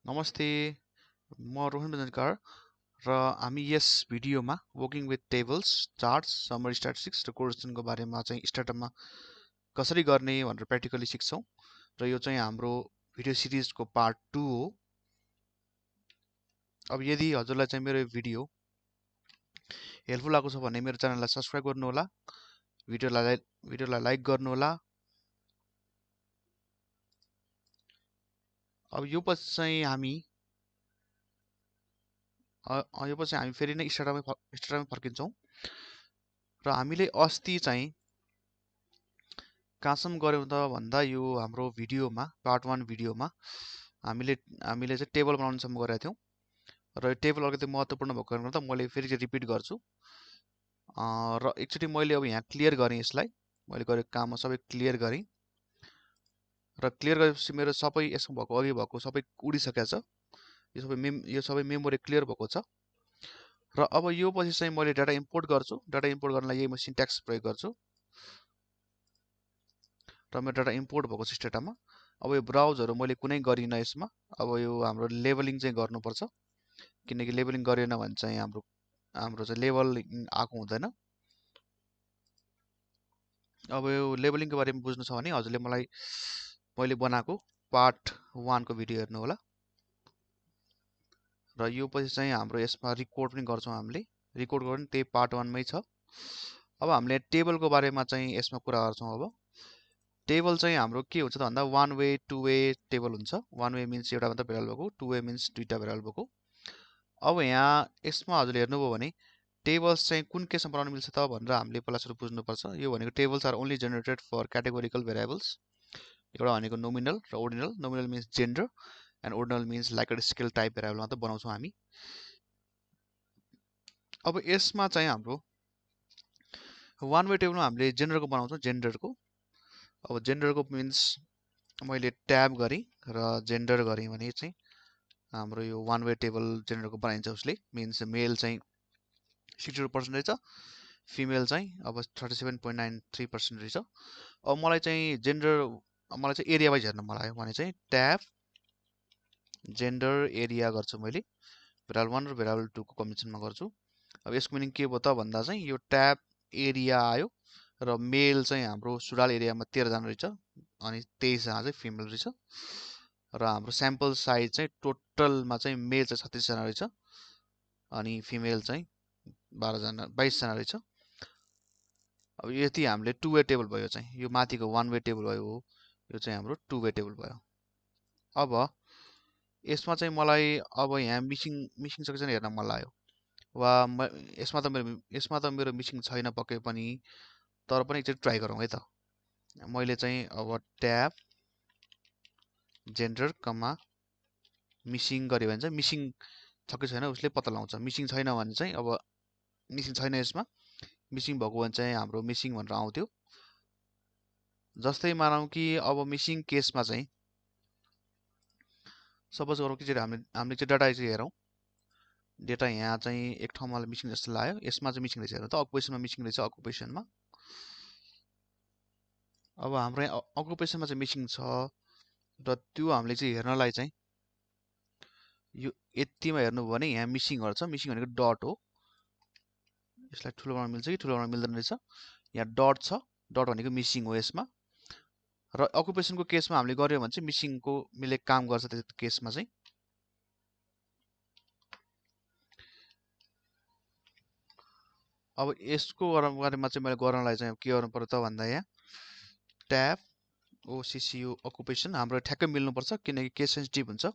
नमस्ते, म रोहन बजनकार र हामी यस भिडियोमा working with tables, charts, summary statistics र कोरिलेसनको बारेमा चाहिँ स्टार्टअपमा कसरी गर्ने भनेर प्र्याक्टिकली सिक्छौँ र यो चाहिँ हाम्रो भिडियो सिरिजको पार्ट 2 हो। अब यदि हजुरलाई चाहिँ मेरो भिडियो हेल्पफुल लागेको छ भने मेरो च्यानललाई सब्स्क्राइब गर्नुहोला, भिडियोलाई लाइक गर्नुहोला। अब यो पछि चाहिँ हामी फेरि नै स्टार्टअपमै फर्किन्छौँ र हामीले अस्ति चाहिँ कहाँसम्म गऱ्यौँ त भन्दा यो हाम्रो भिडियोमा पार्ट 1 भिडियोमा हामीले चाहिँ टेबल बनाउनसम्म गरेका थियौँ र यो टेबल अलिकति महत्त्वपूर्ण भएको कारणले गर्दा मैले फेरि चाहिँ रिपिट गर्छु र एकचोटि मैले अब यहाँ क्लियर गरेँ यसलाई। मैले गरेको काममा सबै क्लियर गरेँ र क्लियर गरेपछि मेरो सबै यसमा भएको अघि भएको सबै उडिसकेको छ। यो सबै मेमोरी क्लियर भएको छ र अब यो पछि चाहिँ मैले डाटा इम्पोर्ट गर्छु। डाटा इम्पोर्ट गर्नलाई यही म सिन्ट्याक्स प्रयोग गर्छु र मेरो डाटा इम्पोर्ट भएको छ डेटामा। अब यो ब्राउजहरू मैले कुनै गरिनँ यसमा। अब यो हाम्रो लेबलिङ चाहिँ गर्नुपर्छ, किनकि लेबलिङ गरेन भने चाहिँ हाम्रो चाहिँ लेबल आएको हुँदैन। अब यो लेबलिङको बारेमा बुझ्नु छ भने हजुरले मैले बनाएको पार्ट 1 को भिडियो हेर्नु होला र यो पछि चाहिँ हाम्रो यसमा रिकर्ड पनि गर्छौँ। हामीले रिकर्ड गर्नु त्यही पार्ट 1 मै छ। अब हामीले टेबलको बारेमा चाहिँ यसमा कुरा गर्छौँ। अब टेबल चाहिँ हाम्रो के हुन्छ त भन्दा one way two way table हुन्छ। वान वे मिन्स एउटा मात्र भेरिएबल भएको, टु वे मिन्स दुईटा भेरिएबल भएको। अब यहाँ यसमा हजुरले हेर्नुभयो भने टेबल्स चाहिँ कुन केसमा बनाउन मिल्छ त भनेर हामीले पहिला सुरु बुझ्नुपर्छ। यो भनेको tables are only generated for categorical variables. एउटा भनेको नोमिनल र ordinal. Nominal means gender and ordinal means like scale type variable मात्र बनाउँछौँ हामी। अब यसमा चाहिँ हाम्रो वान वे टेबलमा हामीले जेन्डरको बनाउँछौँ। जेन्डरको अब जेन्डरको मिन्स मैले ट्याब गरेँ र जेन्डर गरेँ भने चाहिँ हाम्रो यो वान वे टेबल जेन्डरको बनाइन्छ। उसले मिन्स मेल चाहिँ 62% रहेछ, फिमेल चाहिँ अब 37.93% रहेछ। अब मलाई चाहिँ मलाई चाहिँ एरिया वाइज हेर्न मन लाग्यो भने चाहिँ ट्याब जेन्डर एरिया गर्छु मैले। भेरिएबल 1 र भेरिएबल 2 को कम्बिनेसनमा गर्छु। अब यसको मिनिङ के भयो त भन्दा चाहिँ यो ट्याब एरिया आयो र मेल चाहिँ हाम्रो सुडाल एरियामा 13 जना रहेछ अनि 23 जना चाहिँ फिमेल रहेछ र हाम्रो स्याम्पल साइज चाहिँ टोटलमा चाहिँ मेल चाहिँ 36 जना रहेछ अनि फिमेल चाहिँ 22 जना रहेछ। अब यति हामीले टु वे टेबल भयो। चाहिँ यो माथिको वान वे टेबल भयो, यो चाहिँ हाम्रो टु वे टेबल भयो। अब यसमा चाहिँ मलाई अब यहाँ मिसिङ सेक्सन हेर्न मन लाग्यो वा यसमा त मेरो मिसिङ छैन पक्कै पनि, तर पनि एकचोटि ट्राई गरौँ है त। मैले चाहिँ अब ट्याब जेन्डर कमा मिसिङ गर्यो भने चाहिँ मिसिङ छ कि छैन उसले पत्ता लगाउँछ। मिसिङ छैन भने चाहिँ अब मिसिङ छैन, यसमा मिसिङ भएको भने चाहिँ हाम्रो मिसिङ भनेर आउँथ्यो। जस्तै मानौँ कि अब मिसिङ केसमा चाहिँ सपोज गरौँ कि हामीले चाहिँ डाटा चाहिँ हेरौँ। डेटा यहाँ चाहिँ एक ठाउँमा मिसिङ जस्तो लाग्यो, यसमा चाहिँ मिसिङ रहेछ। हेर्नु त अकुपेसनमा मिसिङ रहेछ। अकुपेसनमा अब हाम्रो यहाँ अकुपेसनमा चाहिँ मिसिङ छ र त्यो हामीले चाहिँ हेर्नलाई चाहिँ यो यतिमा हेर्नुभयो भने यहाँ मिसिङहरू छ। मिसिङ भनेको डट हो। यसलाई ठुलो बनाउन मिल्छ कि ठुलो बनाउन मिल्दैन रहेछ। यहाँ डट छ, डट भनेको मिसिङ हो यसमा। र अकुपेसनको केसमा हामीले गर्यो भने चाहिँ मिसिङको मिले काम गर्छ। त्यो केसमा चाहिँ अब यसको बारेमा चाहिँ मैले गर्नलाई चाहिँ के गर्नु पर्यो त भन्दा यहाँ ट्याब ओसिसियु अकुपेसन हाम्रो ठ्याक्कै मिल्नुपर्छ, किनकि केस सेन्सिटिभ हुन्छ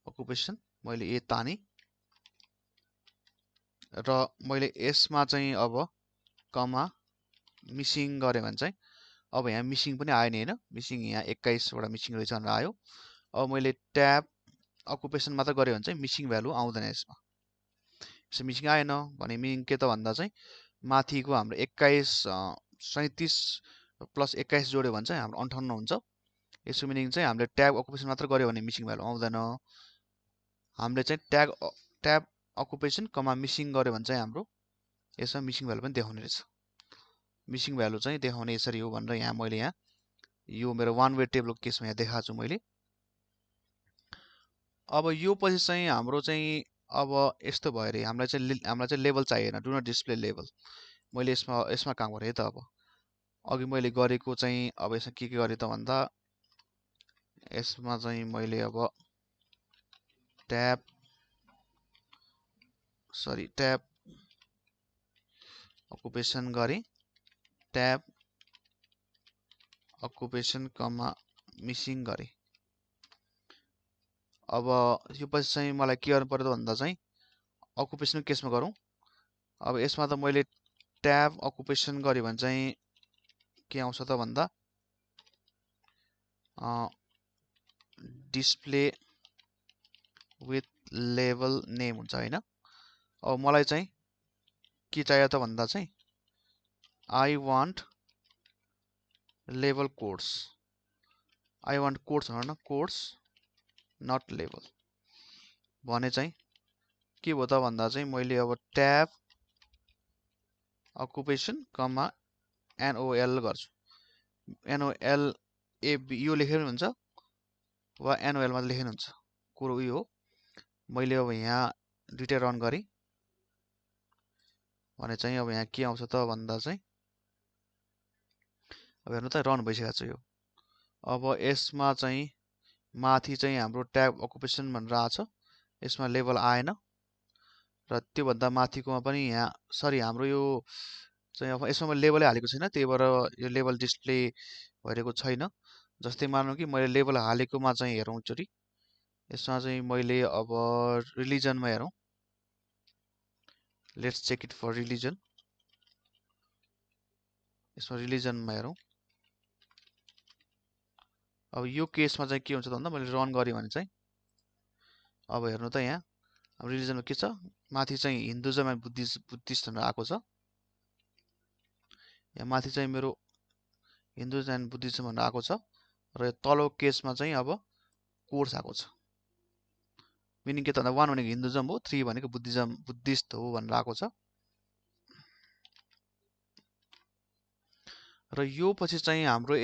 अकुपेसन। मैले ए ताने र मैले यसमा चाहिँ अब कमा मिसिङ गरेँ भने चाहिँ अब यहाँ मिसिङ पनि आयो नि, होइन? मिसिङ यहाँ 21वटा मिसिङ रहेछ भनेर आयो। अब मैले ट्याब अकुपेसन मात्र गरेँ भने चाहिँ मिसिङ भ्यालु आउँदैन यसमा। यसो मिसिङ आएन भने मिनिङ के त भन्दा चाहिँ माथिको हाम्रो 21 37 प्लस 21 जोड्यो भने चाहिँ हाम्रो 58 हुन्छ। यसको मिनिङ चाहिँ हामीले ट्याब अकुपेसन मात्र गर्यो भने मिसिङ भ्यालु आउँदैन। हामीले चाहिँ ट्याब अकुपेसन कमा मिसिङ गर्यो भने चाहिँ हाम्रो यसमा मिसिङ भ्यालु पनि देखाउने रहेछ। मिसिङ भ्यालु चाहिँ देखाउने यसरी हो भनेर यहाँ मैले यो मेरो वान वे टेबलको केसमा यहाँ देखाएको छु मैले। अब यो पछि चाहिँ हाम्रो चाहिँ अब यस्तो भयो अरे हामीलाई चाहिँ लेभल चाहिएन, डु नट डिस्प्ले लेभल। मैले यसमा यसमा काम गरेँ त। अब अघि मैले गरेको चाहिँ अब यसमा के गरेँ त भन्दा यसमा चाहिँ मैले अब ट्याब अकुपेसन गरेँ, ट्याब अकुपेसन कमा मिसिङ गरेँ। अब यो पछि चाहिँ मलाई के गर्नु पर्यो त भन्दा चाहिँ अकुपेसन केसमा गरौँ। अब यसमा त मैले ट्याब अकुपेसन गरेँ भने चाहिँ के आउँछ त भन्दा डिस्प्ले विथ लेभल नेम हुन्छ हैन। अब मलाई चाहिँ के चाहियो त भन्दा चाहिँ I want level codes, I want codes भनौँ न, कोड्स नट लेभल भने चाहिँ के भयो त भन्दा चाहिँ मैले अब ट्याब अकुपेसन कमा एनओएल गर्छु। एनओएल एबी यो लेखेर हुन्छ वा एनओएल मात्र लेखेर हुन्छ, कुरो यो हो। मैले अब यहाँ दुईटै रन गरेँ भने चाहिँ अब यहाँ के आउँछ त भन्दा चाहिँ अब हेर्नु त रन भइसकेको छ यो। अब यसमा चाहिँ माथि चाहिँ हाम्रो ट्याब अकुपेसन भनेर आएको छ, यसमा लेभल आएन र त्योभन्दा माथिकोमा पनि यहाँ सरी हाम्रो यो चाहिँ अब यसमा मैले लेभलै हालेको छैन, त्यही भएर यो लेभल डिस्प्ले भइरहेको छैन। जस्तै मानौँ कि मैले लेभल हालेकोमा चाहिँ हेरौँ एकचोटि। यसमा चाहिँ मैले अब रिलिजनमा हेरौँ, let's check it for religion. यसमा रिलिजनमा हेरौँ। अब यो केसमा चाहिँ के हुन्छ त भन्दा मैले रन गरेँ भने चाहिँ अब हेर्नु त यहाँ अब रिलिजनमा के छ, माथि चाहिँ हिन्दुइजम एन्ड बुद्धिस्ट भनेर आएको छ। यहाँ माथि चाहिँ मेरो हिन्दुइजम एन्ड बुद्धिज्म भनेर आएको छ र यो तल्लो केसमा चाहिँ अब कोर्स आएको छ। मिनिङ के त भन्दा 1 भनेको हिन्दुइजम हो, 3 भनेको बुद्धिस्ट हो भनेर आएको छ। र यो पछि चाहिँ हाम्रो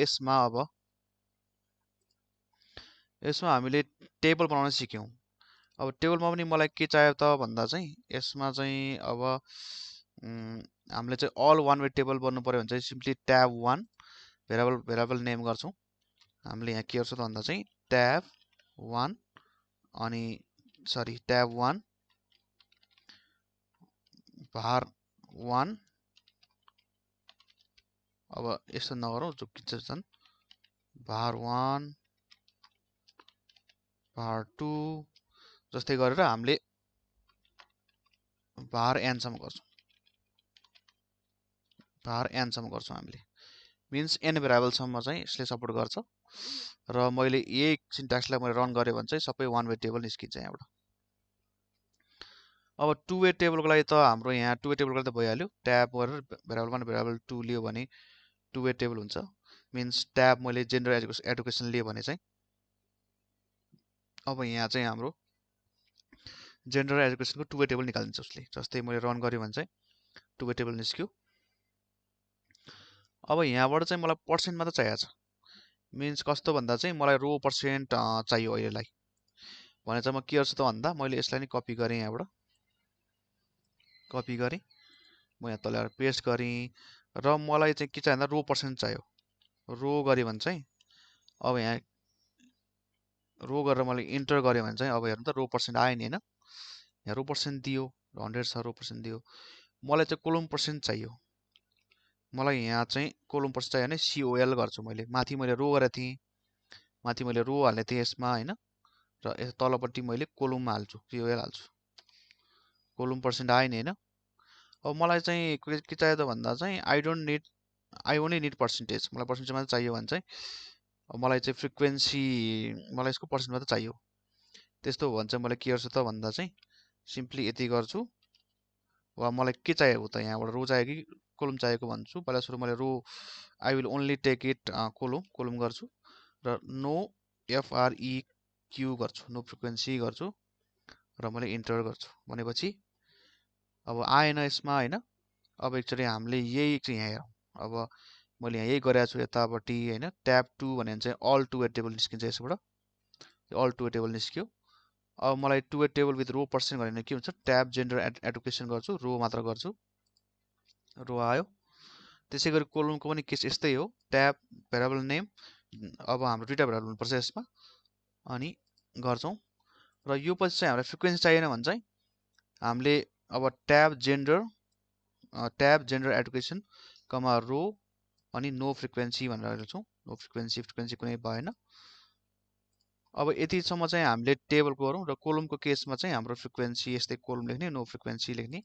यसमा हामीले टेबल बनाउन सिक्यौँ। अब टेबलमा पनि मलाई के चाहियो त भन्दा चाहिँ यसमा चाहिँ अब हामीले चाहिँ अल वान वे टेबल बन्नु पर्यो भने चाहिँ सिम्पली ट्याब 1 भेरिएबल नेम गर्छौँ। हामीले यहाँ के गर्छौँ त भन्दा चाहिँ ट्याब 1 अनि सरी ट्याब 1 var 1। अब यस्तो नगरौँ झुक्किन्छ झन्, var 1 var 2 जस्तै गरेर हामीले var n सम्म गर्छौँ, var n सम्म गर्छौँ हामीले। मिन्स n भेरिएबलसम्म चाहिँ यसले सपोर्ट गर्छ। र मैले यही सिन्ट्याक्सलाई मैले रन गरेँ भने चाहिँ सबै वान वे टेबल निस्किन्छ यहाँबाट। अब टु वे टेबलको लागि त हाम्रो यहाँ टु वे टेबलको लागि त भइहाल्यो, ट्याब गरेर भेरिएबल 1 भेरिएबल 2 लियो भने टु वे टेबल हुन्छ। मिन्स ट्याब मैले जेन्डर एडुकेसन लियो भने चाहिँ अब यहाँ चाहिँ हाम्रो जेन्डर एजुकेसनको टु वे टेबल निकालिदिन्छ उसले। जस्तै मैले रन गरेँ भने चाहिँ टु वे टेबल निस्क्यो। अब यहाँबाट चाहिँ मलाई पर्सेन्ट मात्र चाहिएको छ। मिन्स कस्तो भन्दा चाहिँ मलाई रो पर्सेन्ट चाहियो अहिलेलाई भने चाहिँ म के गर्छु त भन्दा मैले यसलाई नै कपी गरेँ, यहाँबाट कपी गरेँ, म यहाँ तल पेस्ट गरेँ र मलाई चाहिँ के चाहियो भन्दा रो पर्सेन्ट चाहियो। रो गरेँ भने चाहिँ अब यहाँ रो गरेर मैले इन्टर गरेँ भने चाहिँ अब हेर्नु त रो पर्सेन्ट आयो नि होइन। यहाँ रो पर्सेन्ट दियो, 100 छ, रो पर्सेन्ट दियो। मलाई चाहिँ कोलम पर्सेन्ट चाहियो। मलाई यहाँ चाहिँ कोलम पर्सेन्ट चाहियो भने COL गर्छु मैले। माथि मैले रो गरेको थिएँ, माथि मैले रो हाल्ने थिएँ यसमा होइन, र यस तलपट्टि मैले कोलम हाल्छु, COL हाल्छु। कोलम पर्सेन्ट आयो नि होइन। अब मलाई चाहिँ के चाहियो त भन्दा चाहिँ आई ओन्ली निड पर्सेन्टेज, मलाई पर्सेन्टेज मात्रै चाहियो भने चाहिँ अब मलाई चाहिँ फ्रिक्वेन्सी मलाई यसको पर्सेन्ट मात्रै चाहियो। त्यस्तो हो भने चाहिँ मलाई के गर्छु त भन्दा चाहिँ सिम्पली यति गर्छु। वा मलाई के चाहिएको त यहाँबाट रो चाहियो कि कोलम चाहिएको भन्छु। पहिला सुरु मैले row I will only take it column गर्छु र नो FREQ गर्छु, नो फ्रिक्वेन्सी गर्छु र मैले इन्टर गर्छु। भनेपछि अब आएन यसमा होइन। अब एकचोटि हामीले यही चाहिँ यहाँ हेरौँ। अब मैले यहाँ यही गरेको छु यतापट्टि होइन। ट्याब 2 भने चाहिँ अल टु वे टेबल निस्किन्छ यसबाट, अल टु वे टेबल निस्क्यो। अब मलाई to a table with row percent गरेर के हुन्छ ट्याब जेन्डर एडुकेसन गर्छु रो मात्र गर्छु रो आयो त्यसै गरी कोलमको पनि केस यस्तै हो ट्याब भेरिएबल नेम अब हाम्रो दुईटा भेरिएबल हुनुपर्छ यसमा अनि गर्छौँ र यो पछि चाहिँ हामीलाई फ्रिक्वेन्सी चाहिएन भने चाहिँ हामीले अब ट्याब जेन्डर एडुकेसन कमा रो अनि नो फ्रिक्वेन्सी भनेर लेख्छौँ नो फ्रिक्वेन्सी कुनै भएन अब यतिसम्म चाहिँ हामीले टेबलको गरौँ र कोलमको केसमा चाहिँ हाम्रो फ्रिक्वेन्सी यस्तै कोलम लेख्ने नो फ्रिक्वेन्सी लेख्ने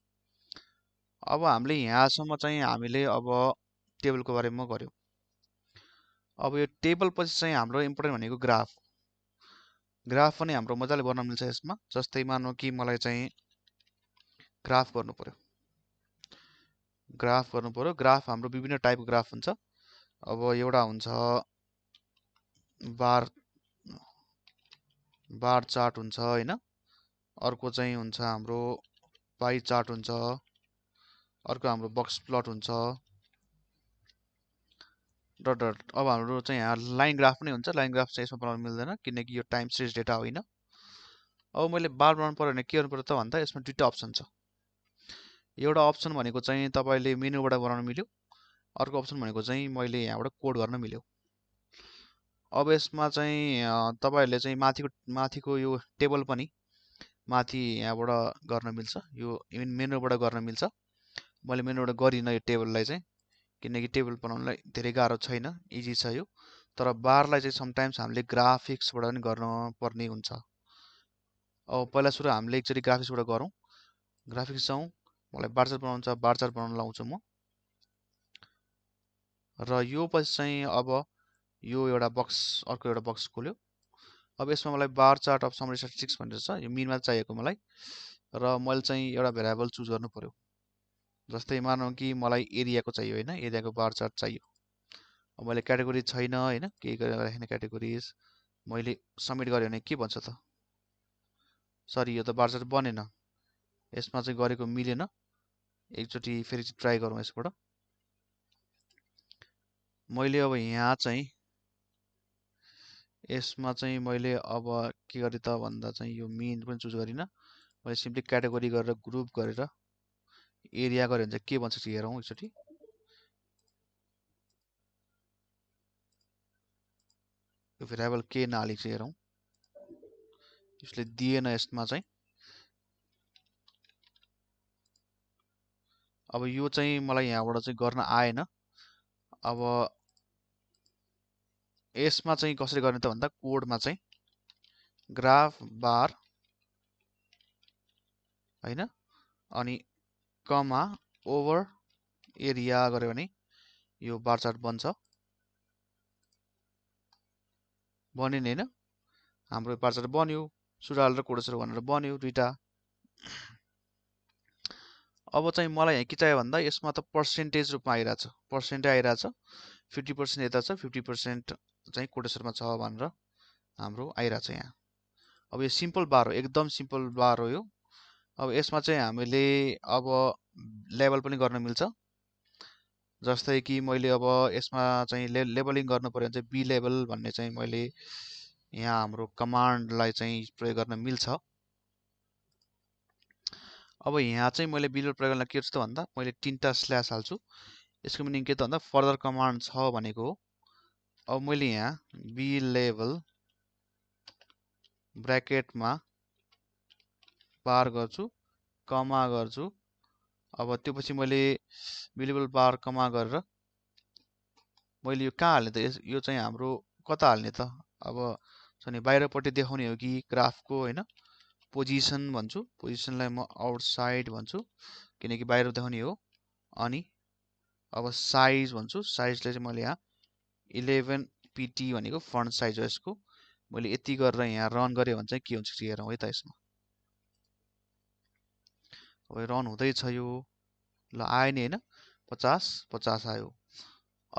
अब हामीले यहाँसम्म चाहिँ हामीले अब टेबलको बारेमा गर्यौँ अब यो टेबल पछि चाहिँ हाम्रो इम्पोर्टेन्ट भनेको ग्राफ पनि हाम्रो मजाले बनाउन मिल्छ यसमा जस्तै मानौँ कि मलाई चाहिँ ग्राफ गर्नु पर्यो ग्राफ हाम्रो विभिन्न टाइपको ग्राफ हुन्छ अब एउटा हुन्छ बार चार्ट हुन्छ हैन अर्को चाहिँ हुन्छ हाम्रो पाई चार्ट हुन्छ अर्को हाम्रो बक्स प्लट हुन्छ डट डट अब हाम्रो चाहिँ यहाँ लाइन ग्राफ पनि हुन्छ लाइन ग्राफ चाहिँ यसमा बनाउन मिल्दैन किनकि यो टाइम सिरिज डेटा होइन अब मैले बार बनाउनु पर्यो भने के गर्नु पर्यो त भन्दा यसमा दुईटा अप्सन छ एउटा अप्सन भनेको चाहिँ तपाईले मेनुबाट बनाउन मिल्यो अर्को अप्सन भनेको चाहिँ मैले यहाँबाट कोड गर्न मिल्यो अब यसमा चाहिँ तपाईहरुले चाहिँ माथिको यो टेबल पनि माथि यहाँबाट गर्न मिल्छ यो मेनुबाट गर्न मिल्छ मैले मेनुबाट गरिन यो टेबललाई चाहिँ किनकि टेबल बनाउनलाई धेरै गाह्रो छैन इजी छ यो तर बारलाई चाहिँ समटाइम्स हामीले ग्राफिक्सबाट पनि गर्न पर्ने हुन्छ अब पहिला सुरु हामीले एकचोटी ग्राफिक्सबाट गरौँ ग्राफिक्स जाउँ मलाई बार चार्ट बनाउनु छ बार चार्ट बनाउन लाउँछु म र यो पछि चाहिँ अब यो एउटा बक्स अर्को एउटा बक्स खोल्यो अब यसमा मलाई bar chart of summary statistics भनेर छ यो मिनमा चाहिएको मलाई र मैले चाहिँ एउटा भेरिएबल चुज गर्नु पर्यो जस्तै मानौँ कि मलाई एरियाको चाहियो हैन एरियाको बार चार्ट चाहियो अब मैले क्याटेगोरी छैन हैन केही गरेर राख्ने क्याटेगोरिज मैले सबमिट गरे भने के भन्छ त सरी यो त बार चार्ट बनेन यसमा चाहिँ गरेको मिलेन एकचोटी फेरि ट्राई गरौँ यसबाट मैले अब यहाँ चाहिँ यसमा चाहिँ मैले अब के गरे त भन्दा चाहिँ यो मेन पनि चुज गरिन मैले सिम्पली क्याटेगोरी गरेर ग्रुप गरेर एरिया गरे भने चाहिँ के भन्छ हेरौँ एकचोटी यो भेरिएबल के नहाली चाहिँ हेरौँ यसले दिएन यसमा चाहिँ अब यो चाहिँ मलाई यहाँबाट चाहिँ गर्न आएन अब यसमा चाहिँ कसरी गर्ने त भन्दा कोडमा चाहिँ ग्राफ बार हैन अनि कमा ओभर एरिया गरे भने यो बार चार्ट बन्छ बन्यो नि हैन हाम्रो बार चार्ट बन्यो सुडाल र कोडेसर भनेर बन्यो दुईटा अब चाहिँ मलाई यहाँ के चाहियो भन्दा यसमा त पर्सेन्टेज रूपमा आइराछ पर्सेन्टै आइराछ 50% यता छ 50% चाहिँ कोडेसरमा छ भनेर हाम्रो आइराछ यहाँ अब यो सिम्पल बार हो एकदम सिम्पल बार हो यो अब यसमा चाहिँ हामीले अब लेभल पनि गर्न मिल्छ जस्तै कि मैले अब यसमा चाहिँ लेबलिङ गर्नु पर्यो भने चाहिँ बी लेभल भन्ने चाहिँ मैले यहाँ हाम्रो कमान्डलाई चाहिँ प्रयोग गर्न मिल्छ अब यहाँ चाहिँ मैले बी लेभल प्रयोग गर्न के गर्छु त भन्दा मैले तीनटा स्ल्यास हाल्छु यसको मिनिङ के त भन्दा फर्दर कमान्ड छ भनेको हो अब मैले यहाँ बी लेभल ब्र्याकेटमा बार गर्छु कमा गर्छु अब त्यो पछि मैले बी लेभल बार कमा गरेर मैले यो कहाँ हाल्ने त यो चाहिँ हाम्रो कता हाल्ने त अब छ नि बाहिरपट्टि देखाउने हो कि ग्राफको हैन पोजिसन भन्छु पोजिसनलाई म आउटसाइड भन्छु किनकि बाहिर देखाउने हो अनि अब साइज भन्छु साइजलाई चाहिँ मैले यहाँ 11 pt भनेको फन्ट साइज हो यसको मैले यति गरेर यहाँ रन गरे भने चाहिँ के हुन्छ हेरौँ है त यसमा अब रन हुँदैछ यो ल आयो नि हैन 50 आयो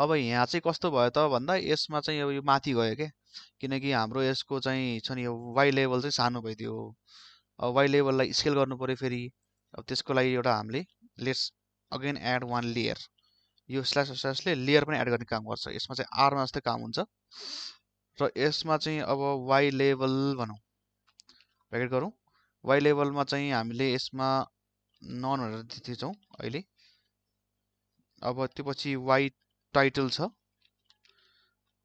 अब यहाँ चाहिँ कस्तो भयो त भन्दा यसमा चाहिँ अब यो माथि गयो के किनकि हाम्रो यसको चाहिँ छ नि यो वाइ लेभल चाहिँ सानो भइदियो अब वाइ लेभललाई स्केल गर्नु पर्यो फेरि अब त्यसको लागि एउटा हामीले let's again add one layer यो स्ल्यास स्ल्यासले लेयर पनि एड गर्ने काम गर्छ यसमा चाहिँ आरमा जस्तै काम हुन्छ र यसमा चाहिँ अब वाइ लेभल भनौँ ब्र्याकेट गरौँ। y लेभलमा चाहिँ हामीले यसमा नन भनेर दिन्छौँ अहिले। अब त्यो पछि y टाइटल छ,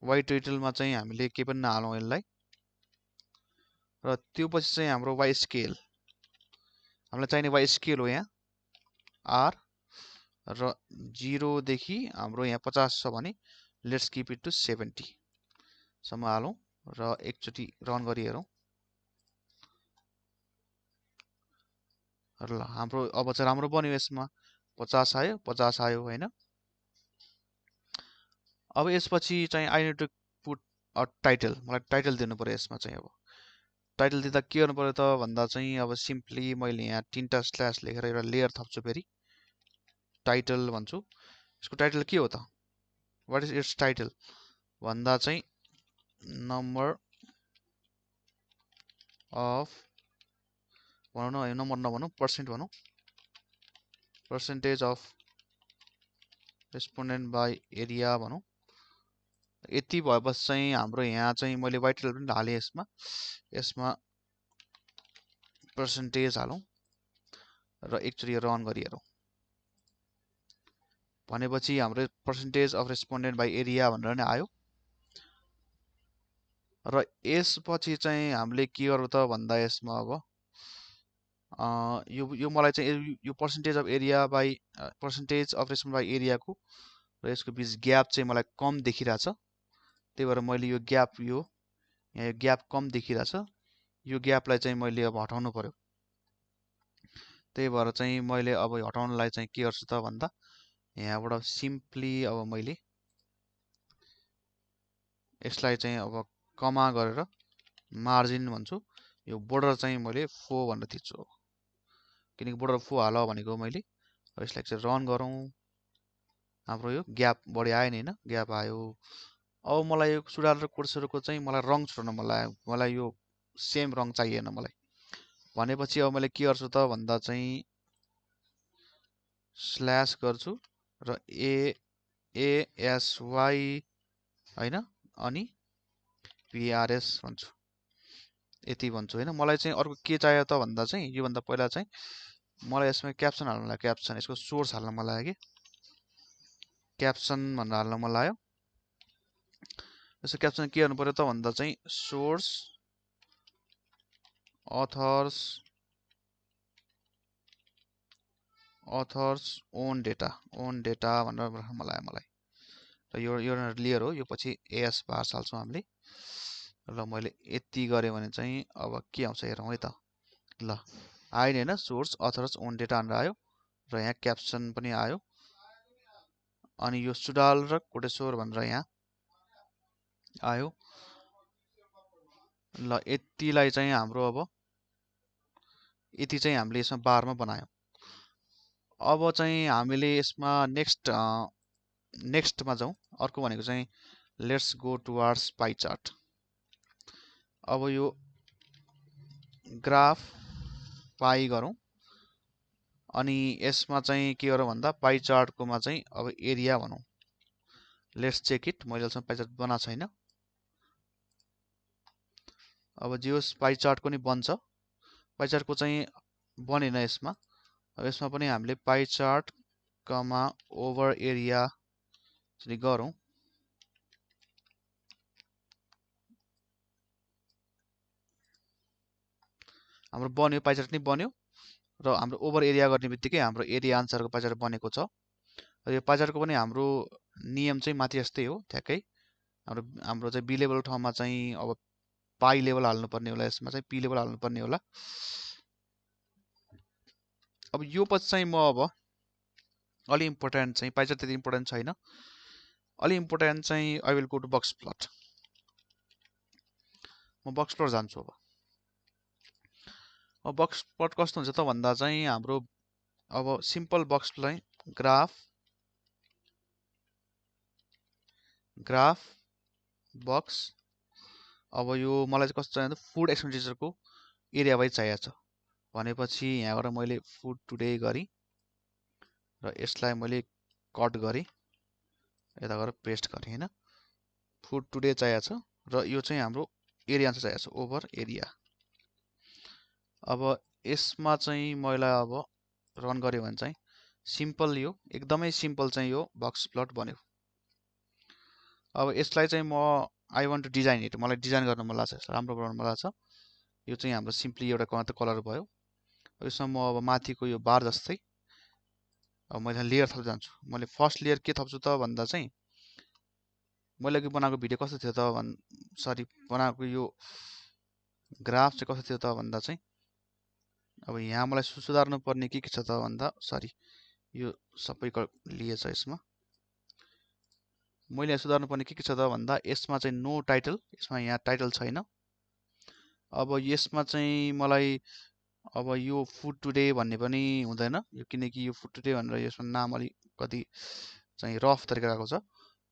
y टाइटलमा चाहिँ हामीले के पनि नहालौँ यसलाई। र त्यो पछि चाहिँ हाम्रो y स्केल, हामीलाई चाहिने y स्केल हो यहाँ r, र 0 देखि हाम्रो यहाँ 50 छ भने लेट्स किप इट टु 70 सम्म हालौँ र एकचोटि रन गरी हेरौँ। ल हाम्रो अब चाहिँ राम्रो बन्यो, यसमा 50 आयो 50 आयो हैन। अब यसपछि चाहिँ I need to put a title, मलाई टाइटल दिनु पर्यो यसमा चाहिँ। अब टाइटल दिँदा के गर्नु पर्यो त भन्दा चाहिँ अब सिम्पली मैले यहाँ 3टा स्ल्यास लेखेर एउटा लेयर थप्छु, फेरि टाइटल भन्छु। यसको टाइटल के हो त, व्हाट इज इट्स टाइटल भन्दा चाहिँ नम्बर अफ, भनौँ न, नम्बर नभनौँ, पर्सेन्ट भनौँ, percentage of respondent by area भनौँ। यति भएपछि चाहिँ हाम्रो यहाँ चाहिँ मैले y टाइटल पनि हालेँ यसमा पर्सेन्टेज हालौँ र एकचोटि रन गरी हेरौँ। भनेपछि हाम्रो percentage of respondent by area भनेर नै आयो। र यसपछि चाहिँ हामीले के गर्नु त भन्दा यसमा अब यो मलाई चाहिँ यो percentage of area by percentage of respondent by एरियाको र यसको बिच ग्याप चाहिँ मलाई कम देखिरहेछ। त्यही भएर मैले यो ग्याप, यहाँ यो ग्याप कम देखिरहेछ, यो ग्यापलाई चाहिँ मैले अब हटाउनु पर्यो। त्यही भएर चाहिँ मैले अब हटाउनलाई चाहिँ के गर्छु त भन्दा यहाँबाट सिम्पली अब मैले यसलाई चाहिँ अब कमा गरेर मार्जिन भन्छु। यो बोर्डर चाहिँ मैले 4 भनेर थिच्छु, किनकि बोर्डर 4 हाल भनेको मैले। यसलाई चाहिँ रन गरौँ। हाम्रो यो ग्याप बढी आयो नि हैन, ग्याप आयो। अब मलाई यो सुडाल र कोर्सरको चाहिँ मलाई रङ छोड्न मन लाग्यो, मलाई यो सेम रङ चाहिएन मलाई। भनेपछि अब मैले के गर्छु त भन्दा चाहिँ स्ल्यास गर्छु र ASY हैन, अनि PRS भन्छु, यति भन्छु हैन। मलाई चाहिँ अर्को के चाहियो त भन्दा चाहिँ योभन्दा पहिला चाहिँ मलाई यसमा क्याप्सन हाल्न लाग्यो, क्याप्सन, यसको सोर्स हाल्न मन लाग्यो कि क्याप्सन भनेर हाल्न मन लाग्यो। यसको क्याप्सन के गर्नु पर्यो त भन्दा चाहिँ सोर्स अथर्स ओन डेटा भनेर मन लाग्यो मलाई। र यो लेयर हो, यो पछि AS बार्स हाल्छौँ हामीले। ल मैले यति गरेँ भने चाहिँ अब के आउँछ हेरौँ है त। ल आयो नि हैन, सोर्स अथर्स ओन डेटा भनेर आयो र यहाँ क्याप्सन पनि आयो। अनि यो सुडाल र कोटेश्वर भनेर यहाँ आयो। ल यतिलाई चाहिँ हाम्रो अब यति चाहिँ हामीले यसमा बारमा बनायौँ। अब चाहिँ हामीले यसमा नेक्स्टमा जाउँ। अर्को भनेको चाहिँ let's go towards pie chart. अब यो ग्राफ पाई गरौँ अनि यसमा चाहिँ के गरौँ भन्दा पाई चार्टकोमा चाहिँ अब एरिया भनौँ। लेट्स चेक इट, मैले अहिलेसम्म पाई चार्ट बनाएको छैन। अब जियोस् पाई चार्टको नि बन्छ, पाई चार्टको चाहिँ बनेन यसमा। अब यसमा पनि हामीले पाई चार्ट कमा ओभर एरिया चाहिँ गरौँ। हाम्रो बन्यो, पाई चार्ट नि बन्यो र हाम्रो ओभर एरिया गर्ने बित्तिकै हाम्रो एरिया आन्सरको पाई चार्ट बनेको छ। र यो पाई चार्टको पनि हाम्रो नियम चाहिँ माथि जस्तै हो ठ्याक्कै। हाम्रो चाहिँ बी लेभल ठाउँमा चाहिँ अब पाई लेभल हाल्नुपर्ने होला, यसमा चाहिँ पी लेभल हाल्नुपर्ने होला। अब यो पछि चाहिँ म अब अलि इम्पोर्टेन्ट चाहिँ, पाई चार्ट त्यति इम्पोर्टेन्ट छैन, अलि इम्पोर्टेन्ट चाहिँ I will go to box plot. म बक्स प्लट जान्छु। अब बक्स प्लट कस्तो हुन्छ त भन्दा चाहिँ हाम्रो अब simple box plot, graph box. अब यो मलाई चाहिँ कस्तो चाहिन्छ, फुड एक्सपेन्डिचरको एरिया वाइज चाहिएको छ। भनेपछि यहाँबाट मैले फुड टुडे गरेँ र यसलाई मैले कट गरेँ, यता गएर पेस्ट गरेँ हैन। फुड टुडे चाहिएको छ र यो चाहिँ हाम्रो एरिया आन्सर चाहिएको छ, ओभर एरिया। अब यसमा चाहिँ मलाई अब रन गर्यो भने चाहिँ सिम्पल यो एकदमै सिम्पल चाहिँ यो बक्स प्लट बन्यो। अब यसलाई चाहिँ म I want to design it, मलाई डिजाइन गर्न मन लाग्छ, राम्रो बनाउन मन लाग्छ। यो चाहिँ हाम्रो सिम्पली एउटा मात्र कलर भयो। यसमा म अब माथिको यो बार जस्तै अब मैले लेयर थप्दै जान्छु। मैले फर्स्ट लेयर के थप्छु त भन्दा चाहिँ मैले अघि बनाएको भिडियो कस्तो थियो त सरी बनाएको यो ग्राफ चाहिँ कस्तो थियो त भन्दा चाहिँ अब यहाँ मलाई सुधार्नु पर्ने के छ त भन्दा सरी यो सबैको लिएछ यसमा। मैले सुधार्नु पर्ने के छ त भन्दा यसमा चाहिँ नो टाइटल, यसमा यहाँ टाइटल छैन। अब यसमा चाहिँ मलाई अब यो फुड टुडे भन्ने पनि हुँदैन यो, किनकि यो फुड टुडे भनेर यसमा नाम अलि कति चाहिँ रफ तरिका आएको छ।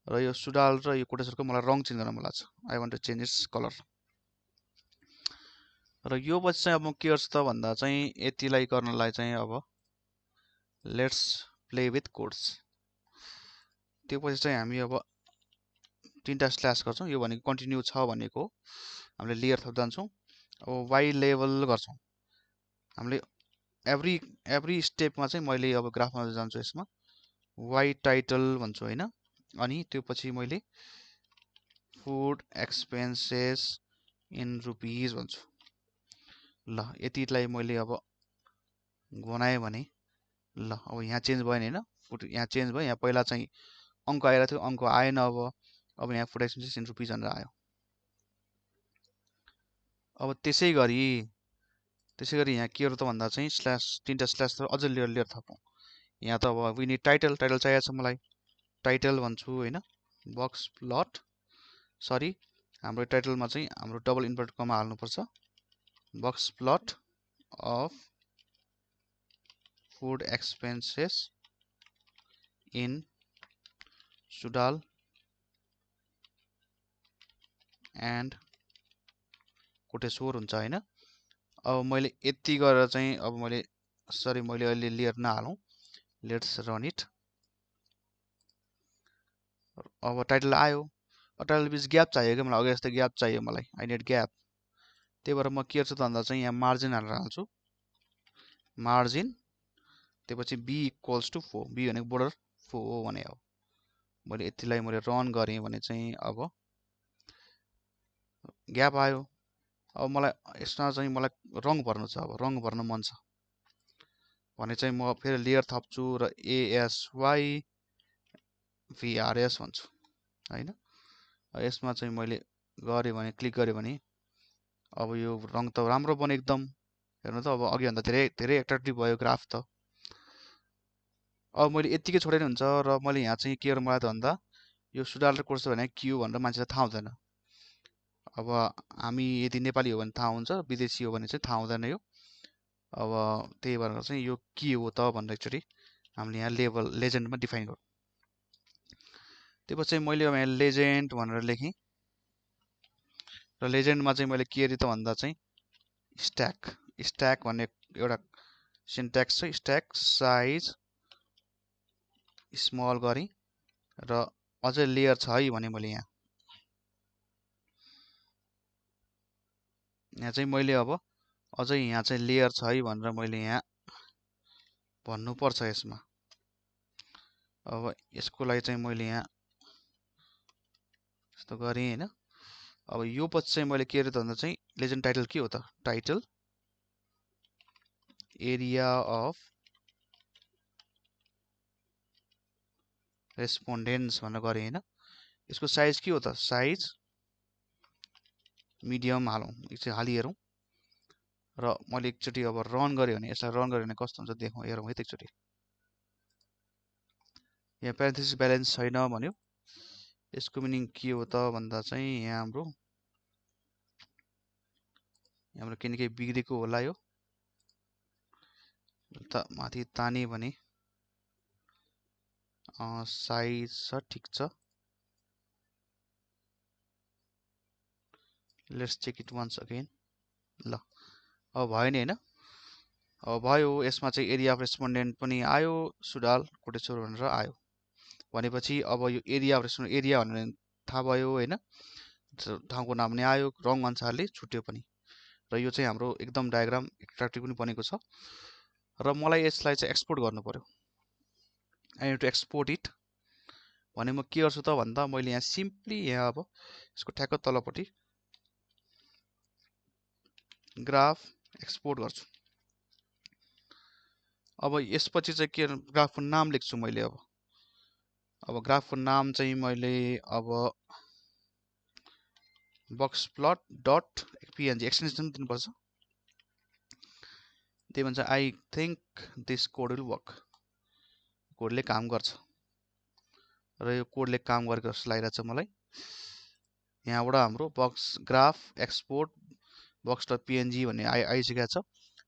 र यो सुडाल र यो कोटेश्वरको मलाई रङ चेन्ज गर्न मन लाग्छ। I want to change its colour. र यो पछि चाहिँ अब म के गर्छु त भन्दा चाहिँ यतिलाई गर्नलाई चाहिँ अब लेट्स प्ले विथ कोड्स। त्यो पछि चाहिँ हामी अब 3टा स्ल्यास गर्छौँ। यो भनेको कन्टिन्यू छ भनेको हामीले लेयर थप्दै जान्छौँ। अब वाइ लेभल गर्छौँ हामीले एभ्री स्टेपमा चाहिँ मैले अब ग्राफमा जान्छु यसमा वाइ टाइटल भन्छु होइन। अनि त्यो पछि मैले फुड एक्सपेन्सेस इन रुपिज भन्छु। ल यतिलाई मैले अब बनाएँ भने ल अब यहाँ चेन्ज भएन होइन, फुड यहाँ चेन्ज भयो। यहाँ पहिला चाहिँ अङ्क आइरहेको थियो, अङ्क आएन। अब यहाँ फुड एक्सपेन्सेस इन रुपिज भनेर आयो। अब त्यसै गरी यहाँ के गर्नु त भन्दा चाहिँ स्ल्यास 3टा स्ल्यास अझ लेयर थपौँ। यहाँ त अब विनी टाइटल चाहिएको छ मलाई, टाइटल भन्छु होइन। बक्स प्लट सरी हाम्रो टाइटलमा चाहिँ हाम्रो डबल इन्भर्ट कमा हाल्नुपर्छ। Box plot of food expenses in Sudal and Koteshwor हुन्छ होइन। अब मैले यति गरेर चाहिँ अब मैले सरी मैले अहिले लेयर नहालौँ, लेट्स रन इट। अब टाइटल आयो, टाइटल बिच ग्याप चाहियो क्या मलाई, अघि जस्तै ग्याप चाहियो मलाई, आई निड ग्याप। त्यही भएर म के गर्छु त भन्दा चाहिँ यहाँ मार्जिन हालेर हाल्छु, मार्जिन त्यसपछि बी इक्वल्स टु 4, बी भनेको बोर्डर 4 हो भने हो। मैले यतिलाई मैले रन गरेँ भने चाहिँ अब ग्याप आयो। अब मलाई यसमा चाहिँ मलाई रङ भर्नु छ, अब रङ भर्न मन छ भने चाहिँ म फेरि लेयर थप्छु र एएसवाई भिआरएस भन्छु होइन। यसमा चाहिँ मैले गरेँ भने क्लिक गरेँ भने अब यो रङ त राम्रो बन्यो एकदम। हेर्नु त अब अघिभन्दा धेरै एट्र्याक्टिभ भयो ग्राफ त। अब मैले यत्तिकै छोडेर हुन्छ र मैले यहाँ चाहिँ के गर्नु मलाई त भन्दा यो सुडाल र कोर्स भने के हो भनेर मान्छेलाई थाहा हुँदैन। अब हामी यदि नेपाली हो भने थाहा हुन्छ, विदेशी हो भने चाहिँ थाहा हुँदैन यो। अब त्यही भएर चाहिँ यो के हो त भनेर एकचोटि हामीले यहाँ लेजेन्डमा डिफाइन गरौँ। त्यसपछि मैले यहाँ लेजेन्ड भनेर लेखेँ र लेजेन्डमा चाहिँ मैले के गरेँ त भन्दा चाहिँ स्ट्याक भन्ने एउटा सिन्ट्याक्स छ। स्ट्याक साइज स्मल गरेँ र अझै लेयर छ है भने मैले यहाँ चाहिँ मैले अब अझै यहाँ चाहिँ लेयर छ है भनेर मैले यहाँ भन्नुपर्छ यसमा। अब यसको लागि चाहिँ मैले यहाँ यस्तो गरेँ होइन। अब यो पछि चाहिँ मैले के गरेँ त भन्दा चाहिँ लेजेन्ड टाइटल के हो त, टाइटल एरिया अफ रेस्पोन्डेन्ट्स भनेर गरेँ होइन। यसको साइज के हो त, साइज मिडियम हालौँ, एकचोटि हाली हेरौँ। र मैले एकचोटि अब रन गरेँ भने यसलाई रन गरेँ भने कस्तो हुन्छ देखौँ, हेरौँ है त एकचोटि। यहाँ प्यारेन्थेसिस ब्यालेन्स छैन भन्यो। यसको मिनिङ के हो त भन्दा चाहिँ यहाँ हाम्रो किनकि बिग्रेको होला यो त माथि ताने भने साइज छ ठिक छ। Let's check it once again. ल अब भयो नि होइन, अब भयो। यसमा चाहिँ एरिया अफ रेस्पोन्डेन्ट पनि आयो, सुडाल कोटेश्वर भनेर आयो भनेपछि अब यो एरिया अफ रेस्पोन्डेन्ट एरिया भनेर थाहा भयो होइन, ठाउँको नाम पनि आयो, रङ अनुसारले छुट्यो पनि। र यो चाहिँ हाम्रो एकदम डायग्राम एट्र्याक्टिभ पनि बनेको छ र मलाई यसलाई चाहिँ एक्सपोर्ट गर्नु पर्यो I need to export it भने म के गर्छु त भन्दा मैले यहाँ सिम्पली यहाँ अब यसको ठ्याक्क तलपट्टि ग्राफ एक्सपोर्ट गर्छु अब यसपछि चाहिँ के ग्राफको नाम लेख्छु मैले अब ग्राफको नाम चाहिँ मैले अब box plot dot png extension दिनुपर्छ त्यही भन्छ I think this code will work कोडले काम गर्छ र यो कोडले काम गरेको जस्तो लागिरहेछ मलाई यहाँबाट हाम्रो box graph export box dot png भन्ने आइसकेको छ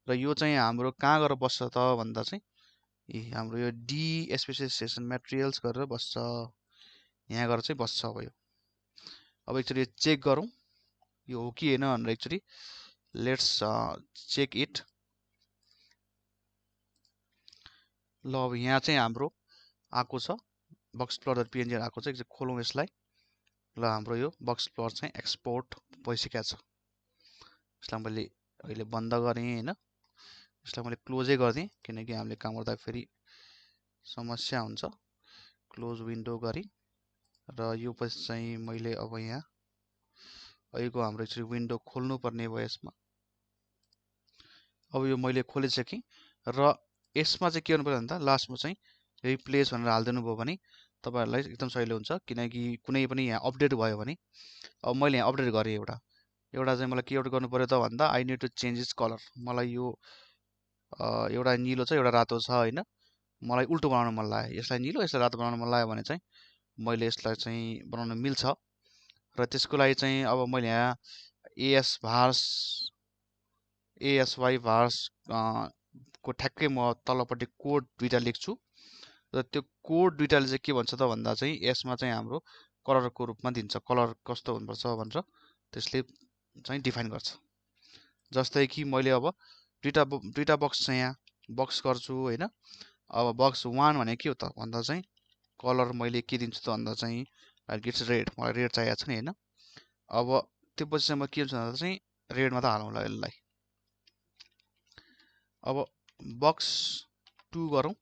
र यो चाहिँ हाम्रो कहाँ गएर बस्छ त भन्दा चाहिँ हाम्रो यो डी स्पेसिफिकेसन मटेरियल्स गरेर बस्छ यहाँ गएर चाहिँ बस्छ अब एकचोटि चेक गरौँ यो हो कि हैन भनेर एकचोटि लेट्स चेक इट ल अब यहाँ चाहिँ हाम्रो आएको छ बक्स प्लट डट png आएको छ एकचोटि खोलौँ यसलाई ल हाम्रो यो बक्स प्लट चाहिँ एक्सपोर्ट भइसकेको छ यसलाई मैले अहिले बन्द गरेँ हैन यसलाई मैले क्लोजै गरिदिएँ किनकि हामीले काम गर्दा फेरि समस्या हुन्छ क्लोज विन्डो गरी र यो पछि चाहिँ मैले अब यहाँ अहिलेको हाम्रो एकचोटि विन्डो खोल्नु पर्ने भयो यसमा अब यो मैले खोलिसकेँ र यसमा चाहिँ के गर्नुपर्छ भन्दा लास्टमा चाहिँ रिप्लेस भनेर हालिदिनु भयो भने तपाईहरुलाई एकदम सजिलो हुन्छ किनकि कुनै पनि यहाँ अपडेट भयो भने अब मैले यहाँ अपडेट गरेँ एउटा चाहिँ मलाई के गर्नु पर्यो त भन्दा I need to change its colour मलाई यो एउटा नीलो छ एउटा रातो छ हैन मलाई उल्टो बनाउन मन लाग्यो यसलाई नीलो यसलाई रातो बनाउन मन लाग्यो भने चाहिँ मैले यसलाई चाहिँ बनाउन मिल्छ र त्यसको लागि चाहिँ अब मैले यहाँ ASY भार्स को ठ्याक्कै म तलपट्टि कोड दुईटा लेख्छु र त्यो कोड दुईटाले चाहिँ के भन्छ त भन्दा चाहिँ यसमा चाहिँ हाम्रो कलरको रूपमा दिन्छ कलर कस्तो हुनुपर्छ भनेर त्यसले चाहिँ डिफाइन गर्छ जस्तै कि मैले अब दुईटा बक्स चाहिँ यहाँ बक्स गर्छु हैन अब बक्स 1 भने के हो त भन्दा चाहिँ कलर मैले के दिन्छु त भन्दा चाहिँ लाइक इट्स रेड मलाई रेड चाहिएको छ नि हैन अब त्यो पछि चाहिँ म के गर्छु भन्दा चाहिँ रेडमा त हालौँला यसलाई अब बक्स 2 गरौँ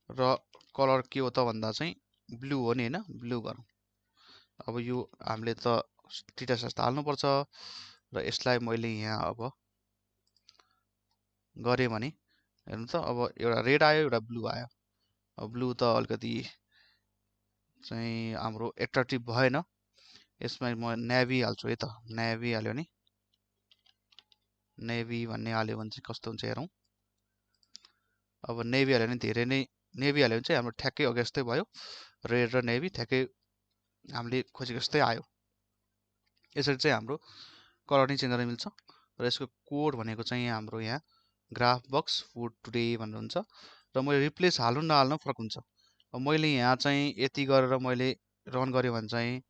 र कलर के हो त भन्दा चाहिँ ब्लू हो नि हैन ब्लू गरौँ अब यो हामीले त दुईटा साथ हाल्नुपर्छ र यसलाई मैले यहाँ अब गरे भने हेर्नु त अब एउटा रेड आयो एउटा ब्लू आयो अब ब्लू त अलिकति चाहिँ हाम्रो एट्र्याक्टिभ भएन यसमा म नेभी हाल्छु है त नेभी हाल्यो नि नेभी भन्ने हाल्यो भने चाहिँ कस्तो हुन्छ हेरौँ अब नेभी हाल्यो भने धेरै नै नेभी हाल्यो भने चाहिँ हाम्रो ठ्याक्कै अघि जस्तै भयो रेड र नेभी ठ्याक्कै हामीले खोजेको जस्तै आयो यसरी चाहिँ हाम्रो कलर नै चेन्ज गर्न मिल्छ र यसको कोड भनेको चाहिँ हाम्रो यहाँ ग्राफ बक्स फुड टुडे भनेर हुन्छ र मैले रिप्लेस हाल्नु नहाल्नु फरक हुन्छ अब मैले यहाँ चाहिँ यति गरेर मैले रन गरेँ भने चाहिँ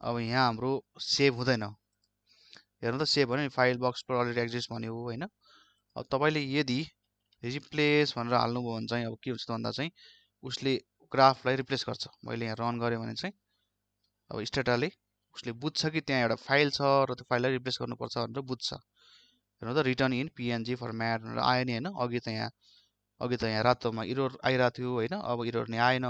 अब यहाँ हाम्रो सेभ हुँदैन हेर्नु त सेभ भन्यो नि फाइल बक्स पर अलरेडी एक्जिस्ट भन्यो हैन अब तपाईले यदि रिप्लेस भनेर हाल्नुभयो भने चाहिँ अब के हुन्छ त भन्दा चाहिँ उसले ग्राफलाई रिप्लेस गर्छ मैले यहाँ रन गरेँ भने चाहिँ अब स्ट्याटाले उसले बुझ्छ कि त्यहाँ एउटा फाइल छ र त्यो फाइललाई रिप्लेस गर्नुपर्छ भनेर बुझ्छ हेर्नु त रिटर्न इन png फर्म्याट भनेर आयो नि हैन अघि त यहाँ रातोमा इरर आइरहेको थियो हैन अब इरर नि आएन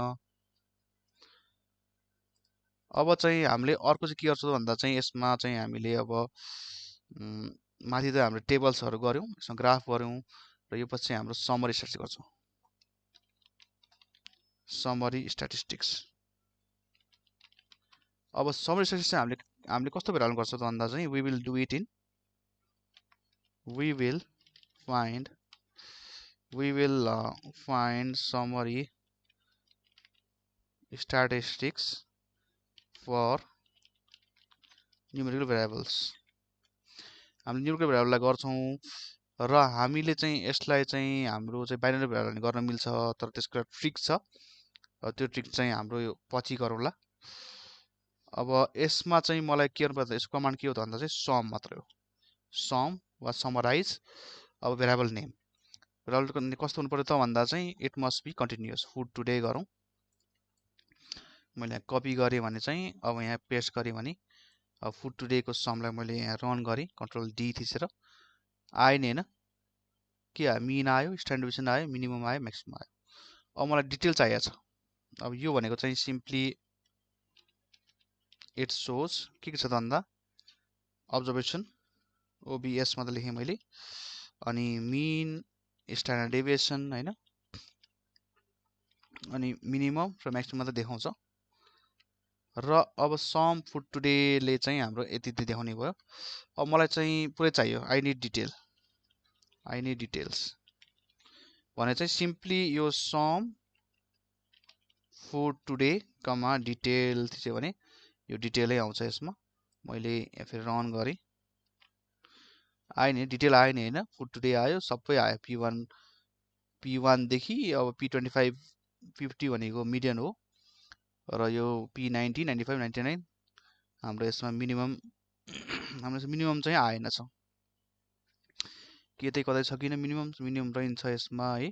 अब चाहिँ हामीले अर्को चाहिँ के गर्छौँ भन्दा चाहिँ यसमा चाहिँ हामीले अब माथि त हामीले टेबल्सहरू गर्यौं यसमा ग्राफ गर्यौं र यो पछि हाम्रो समरी स्ट्याटिस्टिक्स गर्छौं समरी स्ट्याटिस्टिक्स अब समरी स्ट्याटिस्टिक्स चाहिँ हामीले कस्तो प्रकारले गर्छौं त भन्दा चाहिँ we will do it in we will find summary statistics for numerical variables हामीले न्यूमेरिकल भेरिएबललाई गर्छौं र हामीले चाहिँ यसलाई चाहिँ हाम्रो चाहिँ बाइनरी भेरिएबलले गर्न मिल्छ तर त्यसको एउटा ट्रिक छ त्यो ट्रिक चाहिँ हाम्रो यो पछि गरौँला अब यसमा चाहिँ मलाई के गर्नुपर्छ यसको कमान्ड के हो त भन्दा चाहिँ सम मात्र हो सम वा समराइज अब भेरिएबल नेम भेरिएबल कस्तो हुनु पर्यो त भन्दा चाहिँ it must be continuous food today गरौँ मैले यहाँ कपी गरेँ भने चाहिँ अब यहाँ पेस्ट गरेँ भने अब फुड टुडे को समलाई मैले यहाँ रन गरेँ कन्ट्रोल डी थिचेर आयो नि हैन के आयो मिन आयो स्ट्यान्डर्ड डेभिएसन आयो मिनिमम आयो म्याक्सिमम आयो अब मलाई डिटेल चाहिएको छ अब यो भनेको चाहिँ सिम्पली इट सोज के छ त भन्दा अब्जर्भेसन ओबिएस मा त लेखेँ मैले अनि मिन स्ट्यान्डर्ड डेभिएसन हैन अनि मिनिमम र म्याक्सिमम त देखाउँछ र अब सम फुड टुडेले चाहिँ हाम्रो यति देखाउने भयो अब मलाई चाहिँ पुरै चाहियो आई निड डिटेल्स भने चाहिँ सिम्पली यो सम फुड टुडे कमा डिटेल थियो भने यो डिटेलै आउँछ यसमा मैले यहाँ फेरि रन गरेँ आयो नि डिटेल आयो नि हैन फुड टुडे आयो सबै आयो P1 देखि अब P25 50 भनेको मिडियन हो र यो P90 95 99 हाम्रो यसमा मिनिमम हाम्रो मिनिमम चाहिँ आएन छ के कतै छ किन मिनिमम रहन्छ यसमा है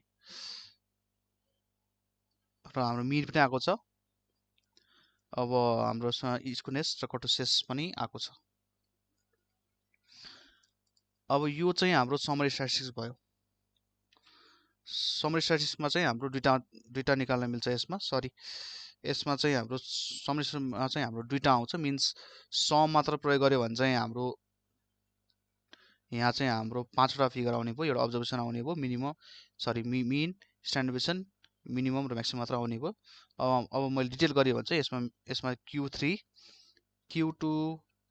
र हाम्रो मिन पनि आएको छ अब हाम्रो स्कुनेस र कटोसेस पनि आएको छ अब यो चाहिँ हाम्रो समरी स्ट्याटिस्टिक्स भयो समरी स्ट्याटिस्टिक्समा चाहिँ हाम्रो दुईटा निकाल्न मिल्छ यसमा सरी यसमा चाहिँ हाम्रो समरीमा चाहिँ हाम्रो दुईटा आउँछ मिन्स सम मात्र प्रयोग गर्यो भने चाहिँ हाम्रो यहाँ चाहिँ हाम्रो पाँचवटा फिगर आउने भयो एउटा अब्जर्भेसन आउने भयो minimum sorry mean standard deviation minimum र म्याक्सिमम मात्र आउने भयो अब मैले डिटेल गरेँ भने चाहिँ यसमा Q3 Q2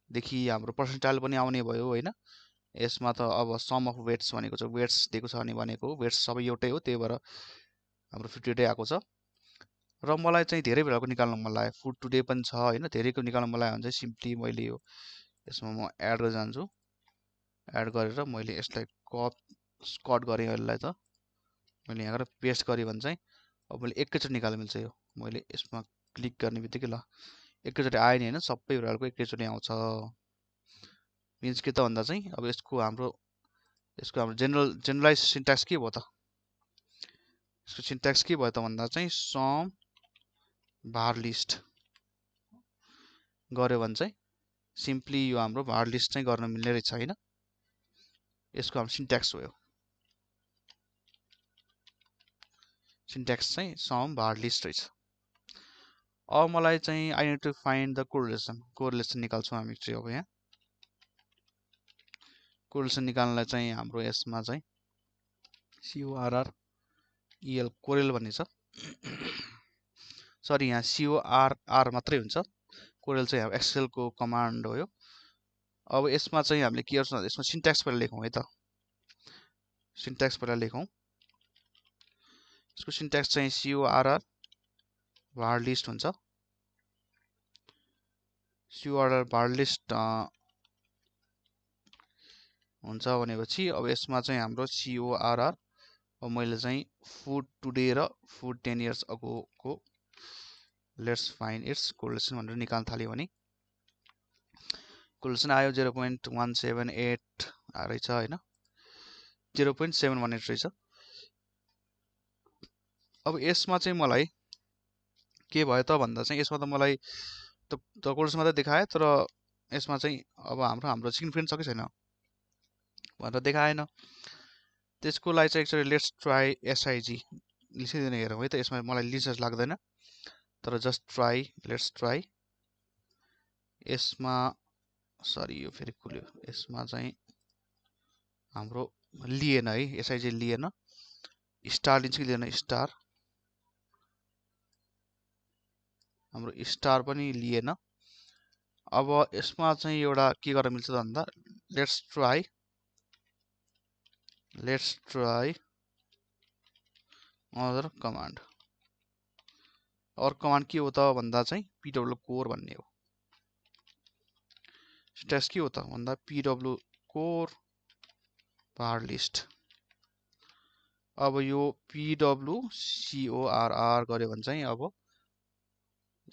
देखि हाम्रो पर्सेन्टाइल पनि आउने भयो हैन यसमा त अब सम अफ वेट्स भनेको छ वेट्स दिएको छ भनेको वेट्स सबै एउटै हो त्यही भएर हाम्रो 58 आएको छ र मलाई चाहिँ धेरै बेलाको निकाल्न मन लाग्यो फुड टुडे पनि छ हैन धेरैको निकाल्न मन लाग्यो भने चाहिँ सिम्पली मैले यो यसमा म एड गर्न जान्छु एड गरेर मैले यसलाई कट गरेँ यसलाई त मैले यहाँ गरेर पेस्ट गरेँ भने चाहिँ अब मैले एकैचोटि निकाल्न मिल्छ यो मैले यसमा क्लिक गर्ने बित्तिकै ल एकैचोटि आयो नि हैन सबै बेलाको एकैचोटि आउँछ मिन्स के त भन्दा चाहिँ अब यसको हाम्रो जेनरलाइज सिन्ट्याक्स के भयो त यसको सिन्ट्याक्स के भयो त भन्दा चाहिँ सम var लिस्ट गर्यो भने चाहिँ सिम्पली यो हाम्रो var लिस्ट चाहिँ गर्न मिल्ने रहेछ हैन यसको हाम्रो सिन्ट्याक्स हो यो सिन्ट्याक्स चाहिँ सम var लिस्ट रहेछ अब मलाई चाहिँ I need to find the correlation निकाल्छौँ हामी चाहिँ अब यहाँ कोरिलेसन निकाल्नलाई चाहिँ हाम्रो यसमा चाहिँ CORREL कोरेल भन्ने छ सरी यहाँ CORR मात्रै हुन्छ कोरेल चाहिँ अब एक्सेल को कमान्ड हो यो अब यसमा चाहिँ हामीले के गर्छौँ यसमा सिन्ट्याक्स पहिला लेखौँ है त सिन्ट्याक्स पहिला लेखौँ यसको सिन्ट्याक्स चाहिँ CORR var लिस्ट हुन्छ CORR var लिस्ट हुन्छ भनेपछि अब यसमा चाहिँ हाम्रो CORR अब मैले चाहिँ फुड टुडे र फुड 10 इयर्स अगोको लेट्स फाइन्ड इट्स कोरिलेसन भनेर निकाल्न थाल्यो भने कोरिलेसन आयो 0.178 रहेछ हैन 0.718 रहेछ अब यसमा चाहिँ मलाई के भयो त भन्दा चाहिँ यसमा त मलाई त कोरिलेसन मात्रै देखायो तर यसमा चाहिँ अब हाम्रो सिग्निफिकेन्ट छ कि छैन भनेर देखाएन त्यसको लागि चाहिँ एकचोटि लेट्स ट्राई SIG लेखिदिन हेरौँ है त यसमा मलाई लिस्ट जस्तो लाग्दैन तर जस्ट ट्राई लेट्स ट्राई यसमा सरी यो फेरि खुल्यो यसमा चाहिँ हाम्रो लिएन है SIG लिएन स्टार लिन्छ कि लिएन स्टार हाम्रो स्टार पनि लिएन अब यसमा चाहिँ एउटा के गर्न मिल्छ भन्दा लेट्स ट्राई अदर कमान्ड के हो त भन्दा चाहिँ pw core भन्ने हो सिन्ट्याक्स के हो त भन्दा pw core var लिस्ट अब यो pw CORR गर्यो भने चाहिँ अब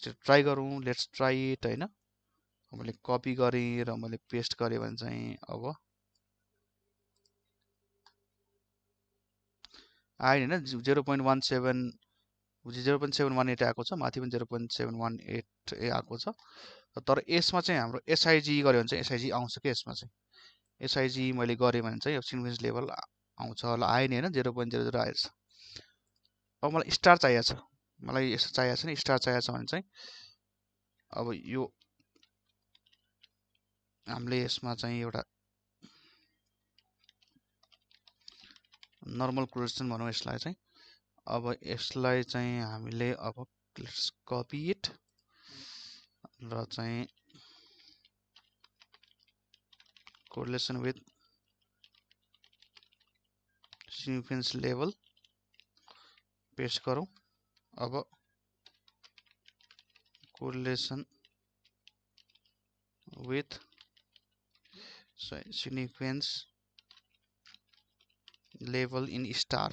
ट्राई गरौँ लेट्स ट्राई इट हैन मैले कपी गरेँ र मैले पेस्ट गरेँ भने चाहिँ अब आयो हैन 0.718 आएको छ माथि पनि 0.718 आएको छ तर यसमा चाहिँ हाम्रो SIG गर्यो भने चाहिँ SIG आउँछ के यसमा चाहिँ एसआइजी मैले गरेँ भने चाहिँ अब सिक्वेन्स लेभल आउँछ होला, आयो नि होइन 0.00 आएछ। अब मलाई स्टार चाहिएको छ, मलाई यसो चाहिएको छ नि स्टार चाहिएको छ भने चाहिँ अब यो हामीले यसमा चाहिँ एउटा नर्मल क्रोरेसन भनौँ यसलाई चाहिँ। अब यसलाई चाहिँ हामीले अब लेट्स कपी इट र चाहिँ correlation with sequence level paste गरौँ। अब correlation with sequence level in star,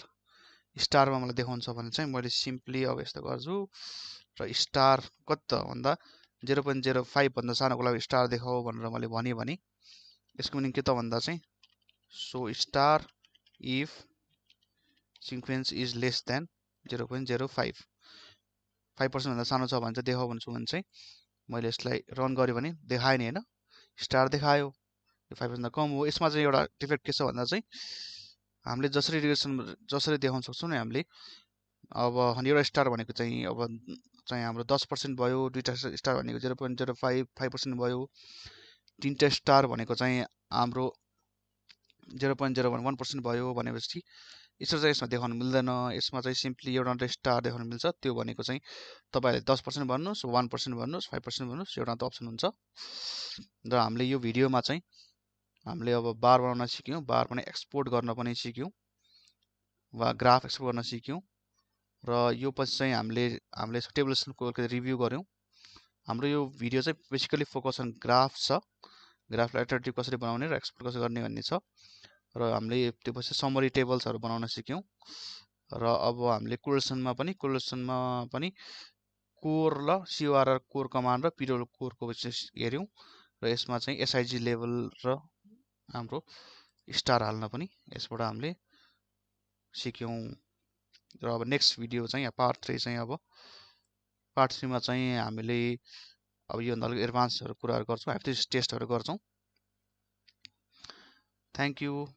स्टारमा मलाई देखाउँछ भने चाहिँ मैले सिम्पली अब यस्तो गर्छु र स्टार कति त भन्दा 0.05 भन्दा सानोको लागि स्टार देखाऊ भनेर मैले भने यसको मिनिङ के त भन्दा चाहिँ so star if sequence is less than 0.05 5% भन्दा सानो छ भने चाहिँ देखाऊ भन्छु भने चाहिँ मैले यसलाई रन गरेँ भने देखायो नि होइन, स्टार देखायो। यो 5% भन्दा कम हो। यसमा चाहिँ एउटा डिफेक्ट के छ भन्दा चाहिँ हामीले जसरी रिलेसन जसरी देखाउन सक्छौँ नि हामीले अब एउटा स्टार भनेको चाहिँ अब चाहिँ हाम्रो 10% भयो, दुईटा स्टार भनेको 0.05 5% भयो, तीनटा स्टार भनेको चाहिँ हाम्रो 0.01% भयो भनेपछि यसरी चाहिँ यसमा देखाउन मिल्दैन। यसमा चाहिँ सिम्पली एउटा मात्रै स्टार देखाउन मिल्छ, त्यो भनेको चाहिँ तपाईँहरूले 10% भन्नुहोस्, 1% भन्नुहोस्, 5% भन्नुहोस्, एउटा त अप्सन हुन्छ। र हामीले यो भिडियोमा चाहिँ हामीले अब बार बनाउन सिक्यौँ, बार पनि एक्सपोर्ट गर्न पनि सिक्यौँ वा ग्राफ एक्सपोर्ट गर्न सिक्यौँ र यो पछि चाहिँ हामीले टेबुलेसनको रिभ्यू गऱ्यौँ। हाम्रो यो भिडियो चाहिँ बेसिकली फोकस अन ग्राफ छ, ग्राफलाई एट्र्याक्टिभ कसरी बनाउने र एक्सपोर्ट कसरी गर्ने भन्ने छ। र हामीले त्यो पछि समरी टेबल्सहरू बनाउन सिक्यौँ र अब हामीले कोरिलेसनमा पनि कोर र CORR कोर कमान्ड र पिरियड कोरको विशेष हेऱ्यौँ र यसमा चाहिँ एसआइजी लेभल र हाम्रो स्टार हाल्न पनि यसबाट हामीले सिक्यौँ। र अब नेक्स्ट भिडियो चाहिँ पार्ट 3 चाहिँ अब पार्ट 3 मा चाहिँ हामीले अब योभन्दा अलिक एडभान्सहरू कुराहरू गर्छौँ, टेस्टहरू गर्छौँ। Thank you.